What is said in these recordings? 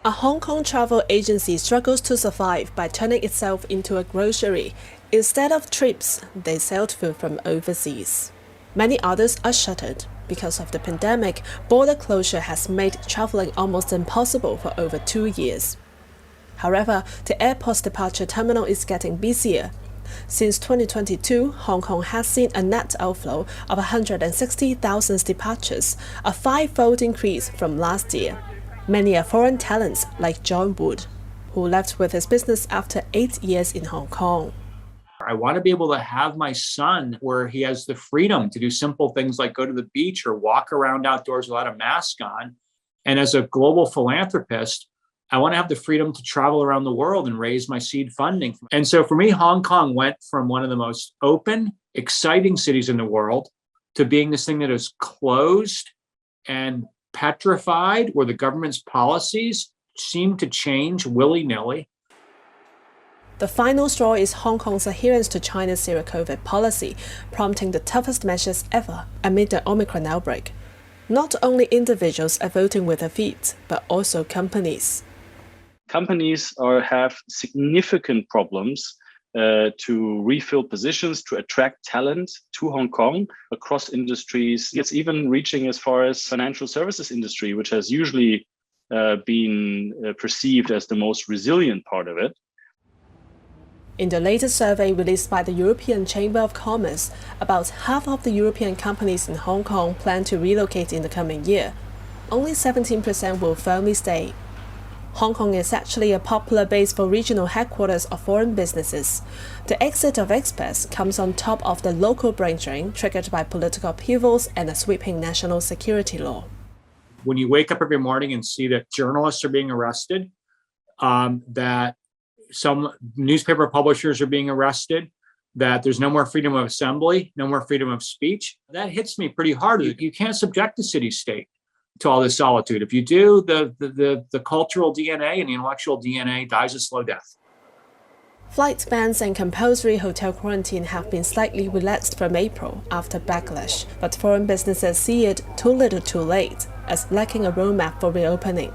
A Hong Kong travel agency struggles to survive by turning itself into a grocery. Instead of trips, they sell food from overseas. Many others are shuttered. Because of the pandemic, border closure has made traveling almost impossible for over 2 years. However, the airport's departure terminal is getting busier. Since 2022, Hong Kong has seen a net outflow of 160,000 departures, a five-fold increase from last year. Many are foreign talents like John Wood, who left with his business after 8 years in Hong Kong. I want to be able to have my son where he has the freedom to do simple things like go to the beach or walk around outdoors without a mask on. And as a global philanthropist, I want to have the freedom to travel around the world and raise my seed funding. And so for me, Hong Kong went from one of the most open, exciting cities in the world to being this thing that is closed and petrified, where the government's policies seem to change willy-nilly. The final straw is Hong Kong's adherence to China's zero-COVID policy, prompting the toughest measures ever amid the Omicron outbreak. Not only individuals are voting with their feet, but also companies. Companies have significant problems to refill positions, to attract talent to Hong Kong across industries. It's even reaching as far as financial services industry, which has usually been perceived as the most resilient part of it. In the latest survey released by the European Chamber of Commerce, about half of the European companies in Hong Kong plan to relocate in the coming year. Only 17% will firmly stay. Hong Kong is actually a popular base for regional headquarters of foreign businesses. The exit of expats comes on top of the local brain drain triggered by political upheavals and a sweeping national security law. When you wake up every morning and see that journalists are being arrested, that some newspaper publishers are being arrested, that there's no more freedom of assembly, no more freedom of speech, that hits me pretty hard. You can't subject the city-state to all this solitude. If you do, the cultural DNA and the intellectual DNA dies a slow death. Flight bans and compulsory hotel quarantine have been slightly relaxed from April after backlash, but foreign businesses see it too little too late, as lacking a roadmap for reopening.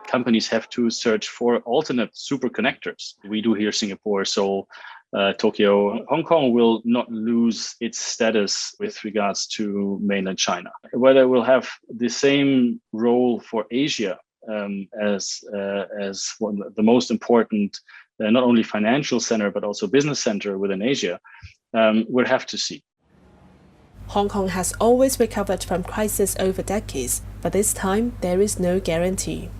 Companies have to search for alternate super connectors. We do here Singapore, Seoul, Tokyo. Hong Kong will not lose its status with regards to mainland China. Whether it will have the same role for Asia as one of the most important, not only financial center, but also business center within Asia, we'll have to see. Hong Kong has always recovered from crisis over decades, but this time there is no guarantee.